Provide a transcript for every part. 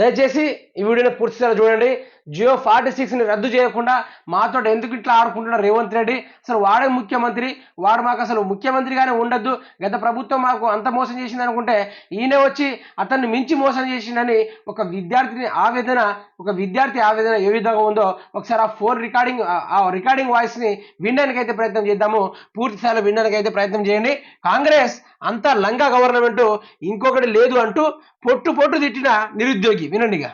దయచేసి ఈ వీడియోని పూర్తిగా చూడండి. జియో 46ని రద్దు చేయకుండా మాతో ఎందుకు ఇట్లా ఆడుకుంటున్నాడు రేవంత్ రెడ్డి. అసలు వాడే ముఖ్యమంత్రి, వాడు మాకు అసలు ముఖ్యమంత్రిగానే ఉండొద్దు. గత ప్రభుత్వం మాకు అంత మోసం చేసింది అనుకుంటే ఈయన వచ్చి అతన్ని మించి మోసం చేసిందని ఒక విద్యార్థి ఆవేదన ఏ విధంగా ఉందో ఒకసారి ఆ రికార్డింగ్ వాయిస్ ని వినడానికి అయితే ప్రయత్నం చేద్దాము. పూర్తి స్థాయిలో వినడానికి అయితే ప్రయత్నం చేయండి. కాంగ్రెస్ అంత లంగా గవర్నమెంట్ ఇంకొకటి లేదు అంటూ పొట్టు తిట్టిన నిరుద్యోగి వినండిగా.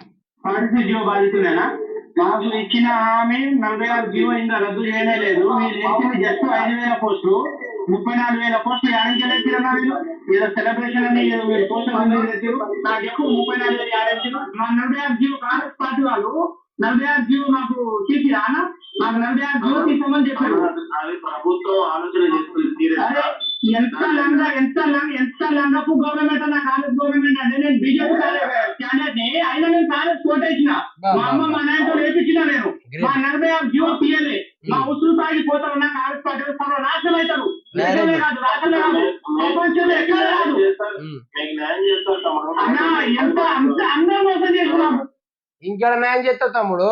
జీవో బాధితులేనా? మాకు ఇచ్చిన హామీ 46 జీవో ఇంకా రద్దు చేయనే లేదు. మీరు ఇచ్చింది జస్ట్ 5,000 పోస్టులు, 34,000 పోస్టులు యాడించలేరు. ఏదో సెలబ్రేషన్ అని మీరు పోస్టులు నాకు ఎక్కువ 34,000 యాడించారు. మా 46 జీవో కాంగ్రెస్ పార్టీ వాళ్ళు 46 జీవో నాకు తీసిరానా? నాకు 46 జీవో తీసుకోమని చెప్పారు. అది ప్రభుత్వం ఆలోచన చేస్తుంది. ఎంత లంగపు గవర్నమెంట్ అన్న కాంగ్రెస్ గవర్నమెంట్ అంటే నేను బీజేపీ క్యాండిడేట్ ని అయినా నేను కాంగ్రెస్ కోటేసిన మా అమ్మ మా నాయనతో వేపించిన నేను మా 46 జీవో తీయలే. మా ఉసురు తాగిపోతా ఉన్న కాంగ్రెస్ పార్టీ సర్వ నాశనం అవుతారు. కాదు రాష్ట్రమే కాదు ప్రపంచంలో ఎక్కడ రాదు అన్నా. ఎంత అంత అందరూ మోసం చేస్తున్నాము. ఇంకా న్యాయం చేస్తాడు తమ్ముడు,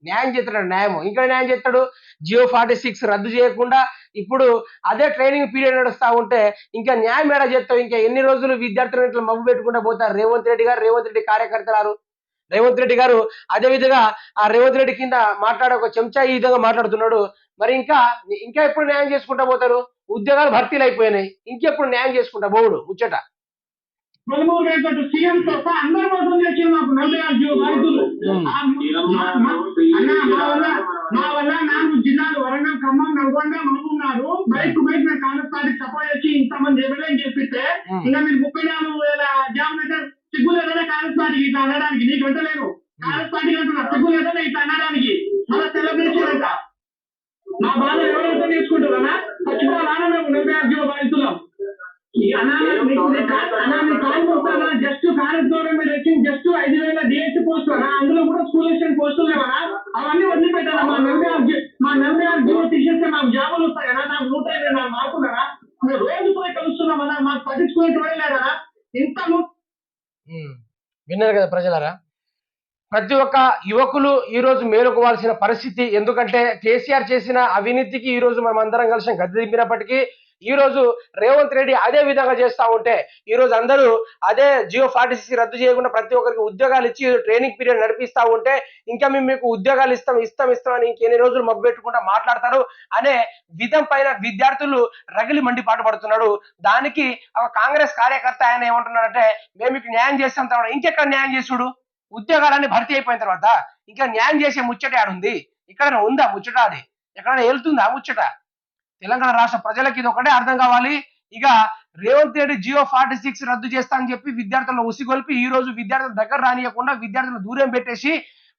న్యాయం చేస్తాడు. న్యాయం ఇంకా న్యాయం చేస్తాడు. జియో 46 రద్దు చేయకుండా ఇప్పుడు అదే ట్రైనింగ్ పీరియడ్ నడుస్తా ఉంటే ఇంకా న్యాయం ఏడా చేస్తావు? ఇంకా ఎన్ని రోజులు విద్యార్థులను ఇట్లా మబ్బు పెట్టుకుంటూ పోతారు రేవంత్ రెడ్డి కార్యకర్తలు. రేవంత్ రెడ్డి గారు అదే విధంగా ఆ రేవంత్ రెడ్డి కింద మాట్లాడే ఒక చెంచా ఈ విధంగా మాట్లాడుతున్నాడు. మరి ఇంకా ఎప్పుడు న్యాయం చేసుకుంటా పోతారు? ఉద్యోగాలు భర్తీలు అయిపోయినాయి, ఇంకెప్పుడు న్యాయం చేసుకుంటా పోవుడు ముచ్చట. సీఎం తప్ప అందరూ మోసం చేసి మాకు 46 జీవో బాధితులు. మా వల్ల 4 జిల్లాలు Warangal, Khammam, Nalgonda, Mahabubnagar bike Congress party support చేసి ఇంతమంది ఎమ్మెల్యేని చెప్పిస్తే ఇంకా మీరు 34,000 జాబ్ లెటర్ సిగ్గు లేదనే కాంగ్రెస్ పార్టీకి ఇట్లా అనడానికి. నీకు అంటలేరు కాంగ్రెస్ పార్టీకి అంటున్నారు సిగ్గు లేదనే ఇట్లా అనడానికి. మళ్ళీ సెలబ్రేషన్ అంట. మా బాధ ఎవరైతే నేర్చుకుంటారన్నా చచ్చిపోవాలన్నా మేము 46 జీవో బాధితున్నాం. జస్ట్ కాంగ్రెస్ గవర్నమెంట్ వచ్చింది జస్ట్ 5,000 డిఎస్సీ పోస్టులు అన్నా. అందులో కూడా స్కూల్ అసిస్టెంట్ పోస్టులు లేవనా? అవన్నీ వదిలిపెట్టారా? మా 46 జీవో తీసేస్తే మాకు జాబులు వస్తాయన్నా. నాకు 154 మార్కున్నారా? మేము రోజు పోయి కలుస్తున్నామన్నా. మాకు పట్టించుకునేటోడే లేదనా? ఇంత విన్నారు కదా ప్రజలారా. ప్రతి ఒక్క యువకులు ఈ రోజు మేలుకోవాల్సిన పరిస్థితి. ఎందుకంటే కేసీఆర్ చేసిన అవినీతికి ఈ రోజు మనం అందరం కలిసి గద్దె దింపినప్పటికీ ఈ రోజు రేవంత్ రెడ్డి అదే విధంగా చేస్తా ఉంటే ఈ రోజు అందరూ అదే జియో 46 రద్దు చేయకుండా ప్రతి ఒక్కరికి ఉద్యోగాలు ఇచ్చి ట్రైనింగ్ పీరియడ్ నడిపిస్తా ఉంటే ఇంకా మేము మీకు ఉద్యోగాలు ఇస్తాం అని ఇంకెన్ని రోజులు మబ్బు పెట్టుకుంటా మాట్లాడతారు అనే విధం పైన విద్యార్థులు రగిలి మండిపాటు పడుతున్నాడు. దానికి ఒక కాంగ్రెస్ కార్యకర్త ఆయన ఏమంటున్నాడంటే మేము మీకు న్యాయం చేస్తాం తర్వాత ఇంకెక్కడ న్యాయం చేసుడు? ఉద్యోగాలన్నీ భర్తీ అయిపోయిన తర్వాత ఇంకా న్యాయం చేసే ముచ్చట ఆడుంది? ఇక్కడ ఉందా ముచ్చట? అది ఎక్కడైనా వెళ్తుందా ముచ్చట? తెలంగాణ రాష్ట్ర ప్రజలకి ఇది ఒకటే అర్థం కావాలి. ఇక రేవంత్ రెడ్డి జియో 46 రద్దు చేస్తా అని చెప్పి విద్యార్థులను ఉసిగొల్పి ఈ రోజు విద్యార్థుల దగ్గర రానియకుండా విద్యార్థులను దూరం పెట్టేసి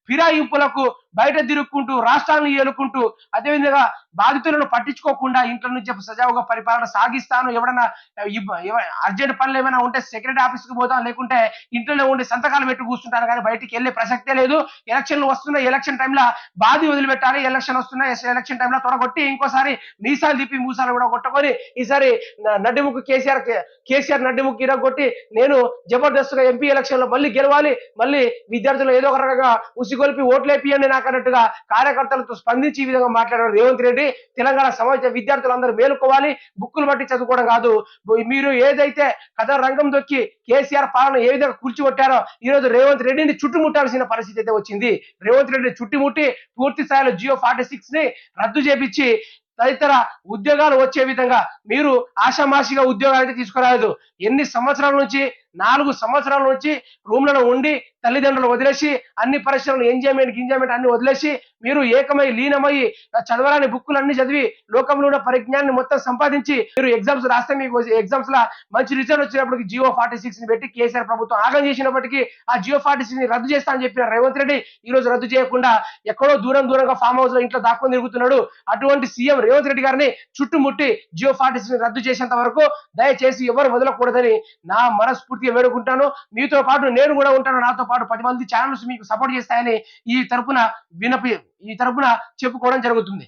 ఫిరాయింపులకు బయట తిరుక్కుంటూ రాష్ట్రాలను ఏలుకుంటూ అదేవిధంగా బాధితులను పట్టించుకోకుండా ఇంట్లో నుంచి సజావుగా పరిపాలన సాగిస్తాను, ఎవడన్నా అర్జెంట్ పనులు ఏమైనా ఉంటే సెక్రటరీ ఆఫీస్కి పోతాను, లేకుంటే ఇంట్లోనే ఉండి సంతకాలు పెట్టి కూర్చుంటాను, కానీ బయటికి వెళ్ళే ప్రసక్తే లేదు. ఎలక్షన్లు వస్తున్నాయి, ఎలక్షన్ టైంలో బాధి వదిలిపెట్టాలి. ఎలక్షన్ వస్తున్నాయి, ఎలక్షన్ టైంలో తొడగొట్టి ఇంకోసారి మీసాలు తిప్పి మూసాలు కూడా కొట్టుకొని ఈసారి నడ్డిముక్కు కేసీఆర్ నడ్డిముక్కు ఇరగొట్టి నేను జబర్దస్త్గా ఎంపీ ఎలక్షన్ లో మళ్ళీ గెలవాలి, మళ్ళీ విద్యార్థులు ఏదో ఒక రకంగా ఉసిగొల్పి ఓట్లేపియండి నాకు అన్నట్టుగా కార్యకర్తలతో స్పందించి ఈ విధంగా మాట్లాడారు రేవంత్ రెడ్డి. తెలంగాణ సమాజ విద్యార్థులందరూ మేలుకోవాలి, బుక్కులు బట్టి చదువుకోవడం కాదు. మీరు ఏదైతే కథ రంగం దొక్కి కేసీఆర్ పాలన ఏ విధంగా కూర్చికొట్టారో ఈ రోజు రేవంత్ రెడ్డిని చుట్టుముట్టాల్సిన పరిస్థితి అయితే వచ్చింది. రేవంత్ రెడ్డిని చుట్టుముట్టి పూర్తి స్థాయిలో జియో 46 ని రద్దు చేపించి తదితర ఉద్యోగాలు వచ్చే విధంగా మీరు ఆషామాషిగా ఉద్యోగాలు అయితే తీసుకురాలేదు. ఎన్ని సంవత్సరాల నుంచి 4 సంవత్సరాల నుంచి రూమ్లలో ఉండి తల్లిదండ్రులు వదిలేసి అన్ని పరిశ్రమలు ఎంజాయ్మెంట్ అన్ని వదిలేసి మీరు ఏకమై లీనమయ్యి చదవరాని బుక్కులు అన్ని చదివి లోకంలో ఉన్న పరిజ్ఞానాన్ని మొత్తం సంపాదించి మీరు ఎగ్జామ్స్ రాస్తే మీకు ఎగ్జామ్స్ లా మంచి రిజల్ట్ వచ్చినప్పటికీ జియో 46 ని పెట్టి కేసీఆర్ ప్రభుత్వం ఆగం చేసినప్పటికీ ఆ జియో 46 ని రద్దు చేస్తా అని చెప్పిన రేవంత్ రెడ్డి ఈ రోజు రద్దు చేయకుండా ఎక్కడో దూరంగా ఫామ్ హౌస్ లో ఇంట్లో దాక్కుని తిరుగుతున్నాడు. అటువంటి సీఎం రేవంత్ రెడ్డి గారిని చుట్టుముట్టి జియో 46 ని రద్దు చేసేంత వరకు దయచేసి ఎవరు వదలకూడదని నా మనస్ఫూర్తిగా వేడుకుంటాను. మీతో పాటు నేను కూడా ఉంటాను. నాతో పాటు 10 మంది ఛానల్స్ మీకు సపోర్ట్ చేస్తాయని ఈ తరపున చెప్పుకోవడం జరుగుతుంది.